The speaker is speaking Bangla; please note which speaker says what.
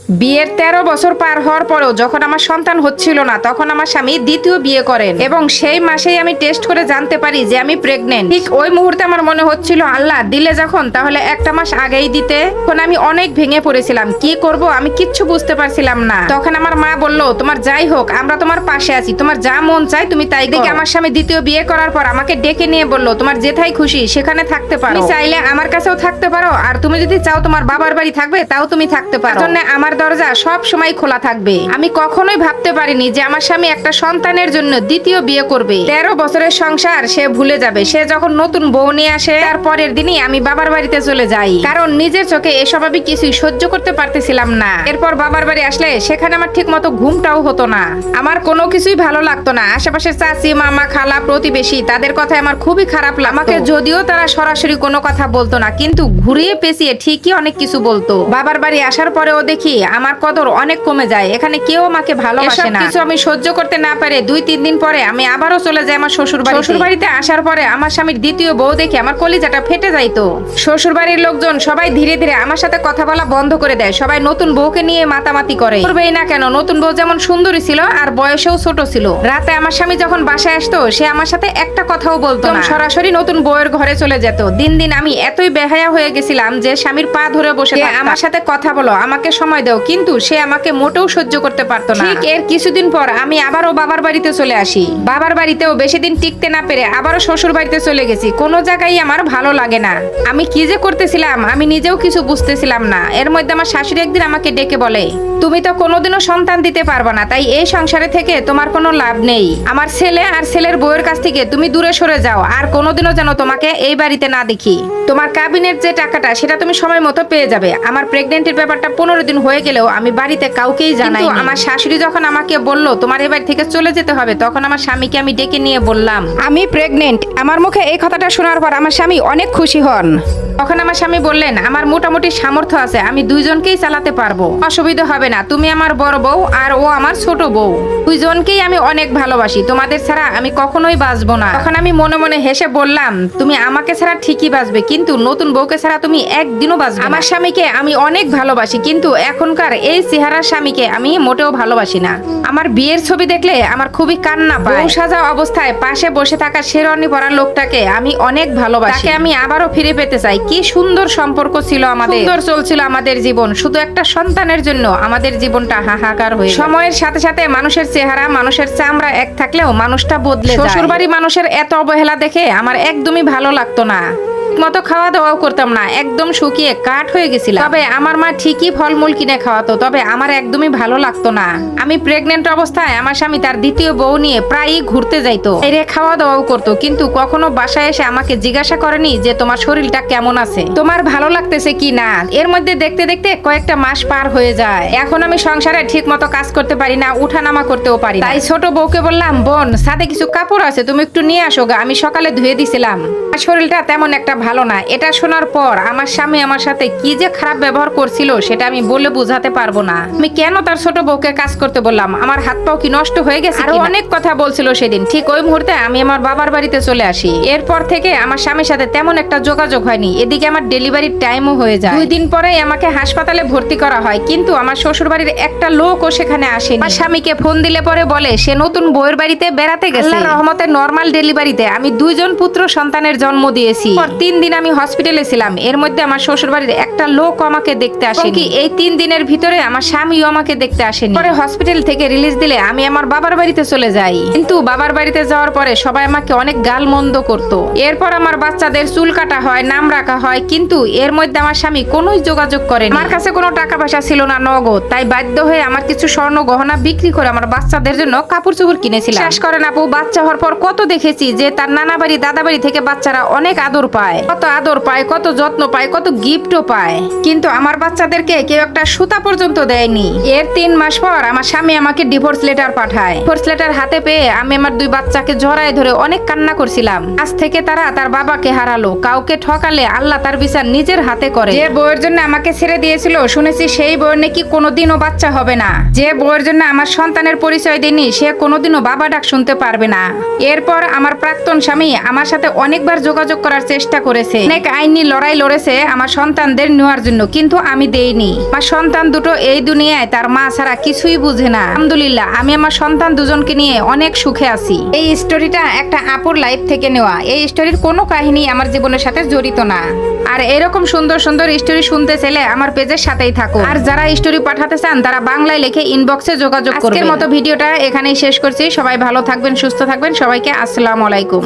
Speaker 1: বিয়ের ১৩ বছর পার হওয়ার পরেও যখন আমার সন্তান হচ্ছিল না, তখন আমার স্বামী দ্বিতীয় বিয়ে করেন এবং সেই মাসেই আমি টেস্ট করে জানতে পারি যে আমি প্রেগনেন্ট। ঠিক ওই মুহূর্তে আমার মনে হচ্ছিল, আল্লাহ দিলে যখন তাহলে একটা মাস আগেই দিতে। তখন আমি অনেক ভেঙে পড়েছিলাম, কি করব আমি কিচ্ছু বুঝতে পারছিলাম না। তখন আমার মা বলল, তোমার যাই হোক আমরা তোমার পাশে আছি, তোমার যা মন চায় তুমি তাই করো। আমার স্বামী দ্বিতীয় বিয়ে করার পর আমাকে ডেকে নিয়ে বলল, তোমার যেথায় খুশি সেখানে থাকতে পারো, তুমি চাইলে আমার কাছেও থাকতে পারো, আর তুমি যদি চাও তোমার বাবার বাড়ি থাকবে তাও তুমি থাকতে পারো। জন্য আমার দরজা সব সময় খোলা থাকবে। আমি কখনোই ভাবতে পারিনি যে আমার স্বামী একটা সন্তানের জন্য দ্বিতীয় বিয়ে করবে। ১৩ বছরের সংসার সে ভুলে যাবে। সে যখন নতুন বউ নিয়ে আসে তার পরের দিনই আমি বাবার বাড়িতে চলে যাই, কারণ নিজের চোখে এসব আমি কিছুই সহ্য করতে পারতেছিলাম না। এরপর বাবার বাড়ি আসলে সেখানে আমার ঠিক মতো ঘুমটাও হতো না, আমার কোনো কিছুই ভালো লাগতো না। আশেপাশের চাচি, মামা, খালা, প্রতিবেশী তাদের কথায় আমার খুবই খারাপ লাগতো। আমাকে যদিও তারা সরাসরি কোনো কথা বলতো না, কিন্তু ঘুরিয়ে পেঁচিয়ে ঠিকই অনেক কিছু বলতো। বাবার বাড়ি আসার পরেও দেখি আমার কদর অনেক কমে যায়, এখানে কেউ আমাকে ভালোবাসে না। কিছু আমি সহ্য করতে না পারে ২-৩ দিন পরে আমি আবারও চলে যাই আমার শ্বশুর বাড়ি। শ্বশুর বাড়িতে আসার পরে আমার স্বামীর দ্বিতীয় বউ দেখে আমার কলিজাটা ফেটে যাইতো। শ্বশুর বাড়ির লোকজন সবাই ধীরে ধীরে আমার সাথে কথা বলা বন্ধ করে দেয়। সবাই নতুন বউকে নিয়ে মাতামাতি করে। করবেই না কেন, নতুন বউ যেমন সুন্দরী ছিল আর বয়সেও ছোট ছিল। রাতে আমার স্বামী যখন বাসায় আসতো সে আমার সাথে একটা কথাও বলতো না, সরাসরি নতুন বউয়ের ঘরে চলে যেত। দিন দিন আমি এতই বেহায়া হয়ে গেছিলাম যে স্বামীর পা ধরে বসে আমার সাথে কথা বলো, আমাকে সময় দাও, কিন্তু সে আমাকে মোটেও সহ্য করতে পারতো না। ঠিক এর কিছুদিন পর আমি আবারও বাবার বাড়িতে চলে আসি। বাবার বাড়িতেও বেশি দিন টিকতে না পেরে আবারও শ্বশুর বাড়িতে চলে গেছি। কোনো জায়গায় আমার ভালো লাগে না। আমি কি যে করতেছিলাম আমি নিজেও কিছু বুঝতেছিলাম না। এর মধ্যে আমার শাশুড়ি একদিন আমাকে ডেকে বলে, তুমি তো কোনোদিনও সন্তান দিতে পারবে না, তাই এই সংসারে থেকে তোমার কোনো লাভ নেই। আমার ছেলে আর ছেলের বউয়ের কাছ থেকে তুমি দূরে সরে যাও, আর কোনোদিনও যেন তোমাকে এই বাড়িতে না দেখি। তোমার কাবিনের যে টাকাটা সেটা তুমি সময় মতো পেয়ে যাবে। আমার প্রেগনেন্টের ব্যাপারটা 15 দিন হয়ে গেলেও আমি বাড়িতে কাউকেই জানাই। আমার শাশুড়ি যখন আমাকে বলল তোমার এই বাড়ি থেকে চলে যেতে হবে, তখন আমার স্বামীকে আমি ডেকে নিয়ে বললাম আমি প্রেগনেন্ট। আমার মুখে এই কথাটা শোনার পর আমার স্বামী অনেক খুশি হন। তখন আমার স্বামী বললেন, আমার মোটামুটি সামর্থ্য আছে, আমি দুইজনকেই চালাতে পারবো, অসুবিধা হবে না। তুমি আমার বড় বউ আর ও আমার ছোট বউ, দুইজনকেই আমি অনেক ভালোবাসি, তোমাদের ছাড়া আমি কখনোই বাঁচবো না। তখন আমি মনে মনে হেসে বললাম, তুমি আমাকে ছাড়া ঠিকই বাঁচবে, কিন্তু নতুন বউকে ছাড়া তুমি একদিনও বাঁচবে না। আমার স্বামীকে আমি অনেক ভালোবাসি, কিন্তু এখনকার এই চেহারার স্বামীকে আমি মোটেও ভালোবাসি না। আমার বিয়ের ছবি দেখলে আমার খুবই কান্না পায়। বউ সাজা অবস্থায় পাশে বসে থাকা শেরওয়ানি পরা লোকটাকে আমি অনেক ভালোবাসি, তাকে আমি আবারও ফিরে পেতে চাই। কি সুন্দর সম্পর্ক ছিল আমাদের, সুন্দর চলছিল আমাদের জীবন। শুধু একটা সন্তানের জন্য আমাদের জীবনটা হাহাকার হয়ে। সময়ের সাথে সাথে মানুষের চেহারা, মানুষের চামড়া এক থাকলেও মানুষটা বদলে যায়। শ্বশুরবাড়ি মানুষের এত অবহেলা দেখে আমার একদমই ভালো লাগতো না। মতো খাওয়া দাওয়াও করতাম না, একদম শুকিয়ে কাঠ হয়ে গেছিলাম। তবে আমার মা ঠিকই ফলমূল কিনে খাওয়াতো, তবে আমার একদমই ভালো লাগতো না। আমি প্রেগনেন্ট অবস্থায় আমার স্বামী তার দ্বিতীয় বউ নিয়ে প্রায়ই ঘুরতে যাইতো, এর খাওয়া দাওয়াও করতো, কিন্তু কখনো বাসায় এসে আমাকে জিজ্ঞাসা করেনি যে তোমার শরীরটা কেমন আছে, তোমার ভালো লাগতেছে কি না। এর মধ্যে দেখতে দেখতে কয়েকটা মাস পার হয়ে যায়। এখন আমি সংসারে ঠিক মতো কাজ করতে পারি না, উঠানামা করতেও পারি না। তাই ছোট বউকে বললাম, বোন ছাদে কিছু কাপড় আছে, তুমি একটু নিয়ে আসো গা, আমি সকালে ধুয়ে দিছিলাম। শরীরটা তেমন একটা ভালো না। এটা শোনার পর আমার স্বামী আমার সাথে কি যে খারাপ ব্যবহার করছিল সেটা আমি বলে বোঝাতে পারবো না। আমি কেন তার ছোট বউকে কাজ করতে বললাম, আমার হাত পাও কি নষ্ট হয়ে গেছে, আরো অনেক কথা বলছিল সেদিন। ঠিক ওই মুহূর্তে আমি আমার বাবার বাড়িতে চলে আসি। এরপর থেকে আমার স্বামীর সাথে তেমন একটা যোগাযোগ হয়নি। এদিকে আমার ডেলিভারির টাইমও হয়ে যায়। 2 দিন পরেই আমাকে হাসপাতালে ভর্তি করা হয়, কিন্তু আমার শ্বশুর বাড়ির একটা লোকও সেখানে আসেনি। আমার স্বামীকে ফোন দিলে পরে বলে সে নতুন বউয়ের বাড়িতে বেড়াতে গেছে। আল্লাহর রহমতে নরমাল ডেলিভারিতে আমি 2 জন পুত্র সন্তানের জন্ম দিয়েছি। 3 দিন আমি হসপিটালে ছিলাম। এর মধ্যে আমার শ্বশুর বাড়ির একটা লোক আমাকে দেখতে আসেনি। এই 3 দিনের ভিতরে আমার স্বামীও আমাকে দেখতে আসেনি। পরে হসপিটাল থেকে রিলিজ দিলে আমি আমার বাবার বাড়িতে চলে যাই, কিন্তু বাবার বাড়িতে যাওয়ার পরে সবাই আমাকে অনেক গালমন্দ করতো। এরপর আমার বাচ্চাদের চুল কাটা হয়, নাম রাখা হয়, কিন্তু এর মধ্যে আমার স্বামী কোনোই যোগাযোগ করেনি। আমার কাছে কোনো টাকা পয়সা ছিল না নগদ, তাই বাধ্য হয়ে আমার কিছু স্বর্ণ গহনা বিক্রি করে আমার বাচ্চাদের জন্য কাপড় চোপড় কিনেছিলাম। বিশ্বাস করেন আপু, বাচ্চা হওয়ার পর কত দেখেছি যে তার নানা বাড়ি দাদা বাড়ি থেকে বাচ্চারা অনেক আদর পায়, কত আদর পায়, কত যত্ন পায়, কত গিফটও পায়, কিন্তু আমার বাচ্চাদেরকে কেউ একটা সুতা পর্যন্ত দেয়নি। এর 3 মাস পর আমার স্বামী আমাকে ডিভোর্স লেটার পাঠায়। ডিভোর্স লেটার হাতে পেয়ে আমি আমার 2 বাচ্চাকে জড়ায় ধরে অনেক কান্না করছিলাম। আজ থেকে তারা তার বাবাকে হারালো। কাউকে ঠকালে আল্লাহ তার বিচার নিজের হাতে করে। যে বউয়ের জন্য আমাকে ছেড়ে দিয়েছিল শুনেছি সেই বউয়ের নাকি কোনোদিনও বাচ্চা হবে না। যে বউয়ের জন্য আমার সন্তানের পরিচয় দেয়নি সে কোনোদিনও বাবা ডাক শুনতে পারবে না। এরপর আমার প্রাক্তন স্বামী আমার সাথে অনেকবার যোগাযোগ করার চেষ্টা করে করেছে, অনেক আইনি লড়াই লড়েছে আমার সন্তানদের নেওয়ার জন্য, কিন্তু আমি দেইনি। আমার সন্তান দুটো এই দুনিয়ায় তার মা ছাড়া কিছুই বুঝে না। আলহামদুলিল্লাহ আমি আমার সন্তান দুজনকে নিয়ে অনেক সুখে আছি। এই স্টোরিটা একটা আপুর লাইফ থেকে নেওয়া। এই স্টোরির কোনো কাহিনী আমার জীবনের সাথে জড়িত না। আর এরকম সুন্দর সুন্দর স্টোরি শুনতে চাইলে আমার পেজের সাথেই থাকো। আর যারা স্টোরি পাঠাতে চান তারা বাংলায় লিখে ইনবক্সে যোগাযোগ করবেন। আজকের মতো ভিডিওটা এখানেই শেষ করছি। সবাই ভালো থাকবেন, সুস্থ থাকবেন। সবাইকে আসসালামু আলাইকুম।